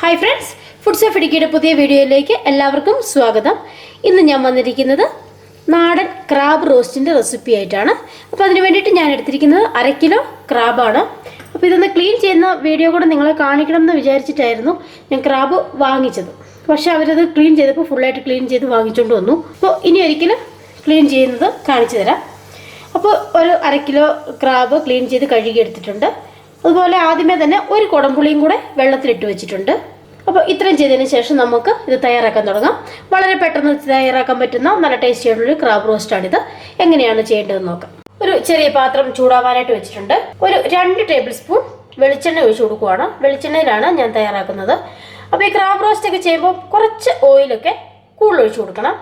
Hi friends, foods of ഇടുക്കിയുടെ പുതിയ വീഡിയോയിലേക്ക് എല്ലാവർക്കും സ്വാഗതം. ഇന്ന് ഞാൻ വന്നിരിക്കുന്നത് നാടൻ ക്രാബ് റോസ്റ്റിൻ്റെ റെസിപ്പി ആയിട്ടാണ്. അപ്പോൾ അതിന് വേണ്ടിയിട്ട് ഞാൻ എടുത്തിരിക്കുന്നത് 1/2 കിലോ ക്രാബാണ്. അപ്പോൾ ഇതൊന്ന് ക്ലീൻ ചെയ്യുന്ന വീഡിയോ കൂടെ നിങ്ങളെ കാണിക്കണം എന്ന് വിചാരിച്ചിട്ടായിരുന്നു ഞാൻ ക്രാബ് വാങ്ങിച്ചത്. പക്ഷേ അവരത് ക്ലീൻ ചെയ്തപ്പോൾ ഫുള്ളായിട്ട് ക്ലീൻ ചെയ്ത് വാങ്ങിച്ചുകൊണ്ട് വന്നു. അപ്പോൾ ഇനി ഒരിക്കലും ക്ലീൻ ചെയ്യുന്നത് കാണിച്ചു തരാം. അപ്പോൾ ഒരു 1/2 കിലോ ക്രാബ് ക്ലീൻ ചെയ്ത് കഴുകി എടുത്തിട്ടുണ്ട്. അതുപോലെ ആദ്യമേ തന്നെ ഒരു കുടംപുളിയും കൂടെ വെള്ളത്തിലിട്ട് വെച്ചിട്ടുണ്ട്. അപ്പോൾ ഇത്രയും ചെയ്തതിന് ശേഷം നമുക്ക് ഇത് തയ്യാറാക്കാൻ തുടങ്ങാം. വളരെ പെട്ടെന്ന് തയ്യാറാക്കാൻ പറ്റുന്ന നല്ല ടേസ്റ്റി ആയിട്ടുള്ളൊരു ക്രാബ് റോസ്റ്റാണിത്. എങ്ങനെയാണ് ചെയ്യേണ്ടതെന്ന് നോക്കാം. ഒരു ചെറിയ പാത്രം ചൂടാവാനായിട്ട് വെച്ചിട്ടുണ്ട്. ഒരു 2 ടേബിൾ സ്പൂൺ വെളിച്ചെണ്ണ ഒഴിച്ചു കൊടുക്കുവാണ്. വെളിച്ചെണ്ണയിലാണ് ഞാൻ തയ്യാറാക്കുന്നത്. അപ്പോൾ ഈ ക്രാബ് റോസ്റ്റ് ഒക്കെ ചെയ്യുമ്പോൾ കുറച്ച് ഓയിലൊക്കെ കൂടുതൽ ഒഴിച്ചു കൊടുക്കണം.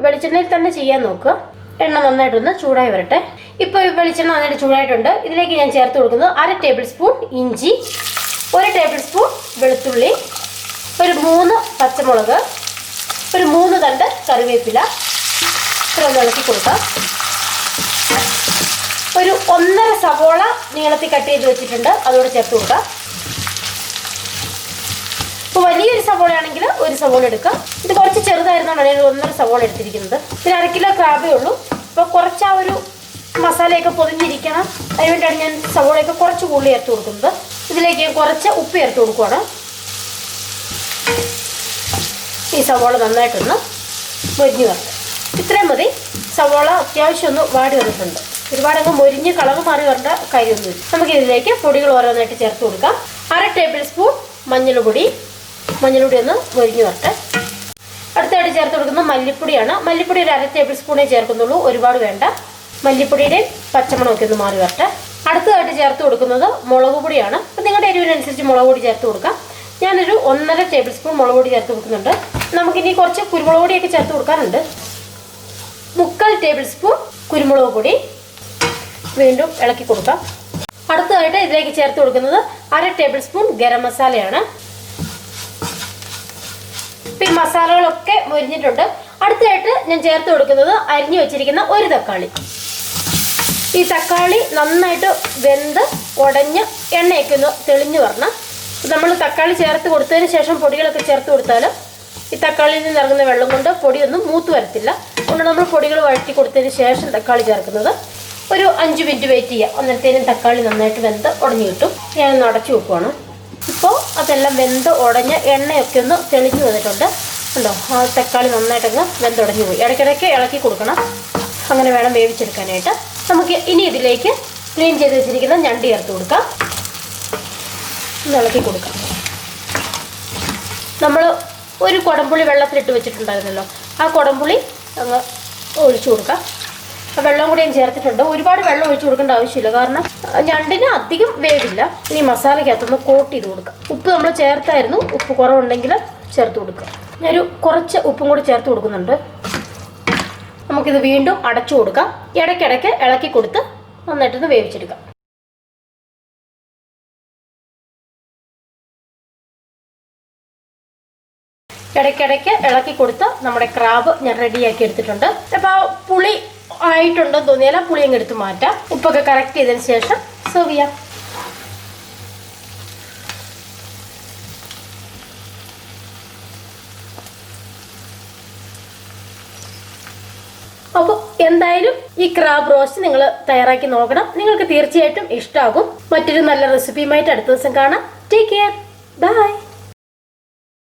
വെളിച്ചെണ്ണയിൽ തന്നെ ചെയ്യാൻ നോക്കുക. എണ്ണ നന്നായിട്ടൊന്ന് ചൂടായി വരട്ടെ. ഇപ്പോൾ വെളിച്ചെണ്ണ നന്നായിട്ട് ചൂടായിട്ടുണ്ട്. ഇതിലേക്ക് ഞാൻ ചേർത്ത് കൊടുക്കുന്നത് 1/2 ടേബിൾ സ്പൂൺ ഇഞ്ചി, 1 ടേബിൾ സ്പൂൺ വെളുത്തുള്ളി, ഒരു 3 പച്ചമുളക്, ഒരു 3 തണ്ട് കറിവേപ്പില. ഇത്ര ഒന്ന് ഇളക്കി കൊടുക്കാം. ഒരു 1.5 സവോള നീളത്തിൽ കട്ട് ചെയ്ത് വെച്ചിട്ടുണ്ട്, അതുകൂടെ ചേർത്ത് കൊടുക്കാം. ഇപ്പോൾ വലിയൊരു സവോള ആണെങ്കിൽ 1 സവോള എടുക്കാം. ഇത് കുറച്ച് ചെറുതായിരുന്നാണ് ഞാൻ 1.5 സവോള എടുത്തിരിക്കുന്നത്. ഇതിന് 1/2 കിലോ ക്രാബേ ഉള്ളൂ. അപ്പോൾ കുറച്ച് ആ ഒരു മസാലയൊക്കെ പൊതിഞ്ഞിരിക്കണം. അതിനുവേണ്ടിയാണ് ഞാൻ സവോളയൊക്കെ കുറച്ച് കൂടുതൽ ചേർത്ത് കൊടുക്കുന്നത്. ഇതിലേക്ക് കുറച്ച് ഉപ്പ് ചേർത്ത് കൊടുക്കുകയാണ്. ഈ സവോള നന്നായിട്ടൊന്ന് മൊരിഞ്ഞ് വരണം. ഇത്രയും മതി. സവോള അത്യാവശ്യം ഒന്ന് വാടി വന്നിട്ടുണ്ട്. ഒരുപാടങ്ങ് മൊരിഞ്ഞ് കളർ മാറി വരേണ്ട കാര്യമൊന്നുമില്ല. നമുക്ക് ഇതിലേക്ക് പൊടികൾ ഓരോന്നായിട്ട് ചേർത്ത് കൊടുക്കാം. 1/2 ടേബിൾ സ്പൂൺ മഞ്ഞൾപ്പൊടി ഒന്ന് മൊരിഞ്ഞ് വരട്ടെ. അടുത്തായിട്ട് ചേർത്ത് കൊടുക്കുന്നത് മല്ലിപ്പൊടിയാണ്. മല്ലിപ്പൊടി ഒരു 1/2 ടേബിൾ സ്പൂണേ ചേർക്കുന്നുള്ളൂ, ഒരുപാട് വേണ്ട. മല്ലിപ്പൊടിയുടെയും പച്ചമണമൊക്കെ ഒന്ന് മാറി വരട്ടെ. അടുത്തതായിട്ട് ചേർത്ത് കൊടുക്കുന്നത് മുളക് പൊടിയാണ്. അപ്പം നിങ്ങളുടെ എരിവിനനുസരിച്ച് മുളക് പൊടി ചേർത്ത് കൊടുക്കാം. ഞാനൊരു 1.5 ടേബിൾ സ്പൂൺ മുളക് പൊടി ചേർത്ത് കൊടുക്കുന്നുണ്ട്. നമുക്കിനി കുറച്ച് കുരുമുളക് പൊടിയൊക്കെ ചേർത്ത് കൊടുക്കാറുണ്ട്. 3/4 ടേബിൾ സ്പൂൺ കുരുമുളക് പൊടി വീണ്ടും ഇളക്കി കൊടുക്കാം. അടുത്തതായിട്ട് ഇതിലേക്ക് ചേർത്ത് കൊടുക്കുന്നത് 1/2 ടേബിൾ സ്പൂൺ ഗരം മസാലയാണ്. ഈ മസാലകളൊക്കെ മൊരിഞ്ഞിട്ടുണ്ട്. അടുത്തതായിട്ട് ഞാൻ ചേർത്ത് കൊടുക്കുന്നത് അരിഞ്ഞു വെച്ചിരിക്കുന്ന ഒരു തക്കാളി. ഈ തക്കാളി നന്നായിട്ട് വെന്ത് ഉടഞ്ഞ് എണ്ണയൊക്കെ ഒന്ന് തെളിഞ്ഞു വരണം. നമ്മൾ തക്കാളി ചേർത്ത് കൊടുത്തതിന് ശേഷം പൊടികളൊക്കെ ചേർത്ത് കൊടുത്താൽ ഈ തക്കാളിയിൽ നിന്ന് ഇറങ്ങുന്ന വെള്ളം കൊണ്ട് പൊടിയൊന്നും മൂത്ത് വരത്തില്ല. അതുകൊണ്ട് നമ്മൾ പൊടികൾ വഴറ്റി കൊടുത്തതിന് ശേഷം തക്കാളി ചേർക്കുന്നത്. ഒരു 5 മിനിറ്റ് വെയിറ്റ് ചെയ്യാം. അന്നേരത്തേനും തക്കാളി നന്നായിട്ട് വെന്ത് ഉടഞ്ഞു കിട്ടും. ഞാനൊന്ന് അടച്ചു വെക്കുവാണ്. ഇപ്പോൾ അതെല്ലാം വെന്ത് ഉടഞ്ഞ് എണ്ണയൊക്കെ ഒന്ന് തെളിഞ്ഞു വന്നിട്ടുണ്ട്. ഉണ്ടോ? ആ തക്കാളി നന്നായിട്ടങ്ങ് വെന്തുടഞ്ഞു പോയി. ഇടയ്ക്കിടയ്ക്ക് ഇളക്കി കൊടുക്കണം. അങ്ങനെ വേണം വേവിച്ചെടുക്കാനായിട്ട്. നമുക്ക് ഇനി ഇതിലേക്ക് ക്ലീൻ ചെയ്ത് വെച്ചിരിക്കുന്ന ഞണ്ട് ചേർത്ത് കൊടുക്കാം. ഒന്ന് ഇളക്കി കൊടുക്കാം. നമ്മൾ ഒരു കുടംപുളി വെള്ളത്തിലിട്ട് വെച്ചിട്ടുണ്ടായിരുന്നല്ലോ, ആ കുടംപുളി അങ്ങ് ഒഴിച്ചു കൊടുക്കാം. ആ വെള്ളം കൂടി ഞാൻ ചേർത്തിട്ടുണ്ട്. ഒരുപാട് വെള്ളം ഒഴിച്ചു കൊടുക്കേണ്ട ആവശ്യമില്ല, കാരണം ഞണ്ടിന് അധികം വേവില്ല. ഇനി മസാലയ്ക്കകത്തൊന്ന് കോട്ട് ചെയ്ത് കൊടുക്കാം. ഉപ്പ് നമ്മൾ ചേർത്തായിരുന്നു. ഉപ്പ് കുറവുണ്ടെങ്കിൽ ചേർത്ത് കൊടുക്കുക. ഞാനൊരു കുറച്ച് ഉപ്പും കൂടി ചേർത്ത് കൊടുക്കുന്നുണ്ട്. നമുക്കിത് വീണ്ടും അടച്ചു കൊടുക്കാം. ഇടയ്ക്കിടയ്ക്ക് ഇളക്കി കൊടുത്ത് നന്നായിട്ടൊന്ന് വേവിച്ചെടുക്കാം. ഇടയ്ക്കിടയ്ക്ക് ഇളക്കി കൊടുത്ത് നമ്മുടെ ക്രാബ് ഞാൻ റെഡിയാക്കി എടുത്തിട്ടുണ്ട്. അപ്പോൾ പുളി ആയിട്ടുണ്ടെന്ന് തോന്നിയാൽ ആ പുളി അങ്ങ് എടുത്ത് മാറ്റാം. ഉപ്പൊക്കെ കറക്റ്റ് ചെയ്തതിന് ശേഷം സെർവ് ചെയ്യാം. അപ്പോൾ എന്തായാലും ഈ ക്രാബ് റോസ്റ്റ് നിങ്ങൾ തയ്യാറാക്കി നോക്കണം. നിങ്ങൾക്ക് തീർച്ചയായിട്ടും ഇഷ്ടമാകും. മറ്റൊരു നല്ല റെസിപ്പിയുമായിട്ട് അടുത്ത ദിവസം കാണാം. Take care. ബൈ.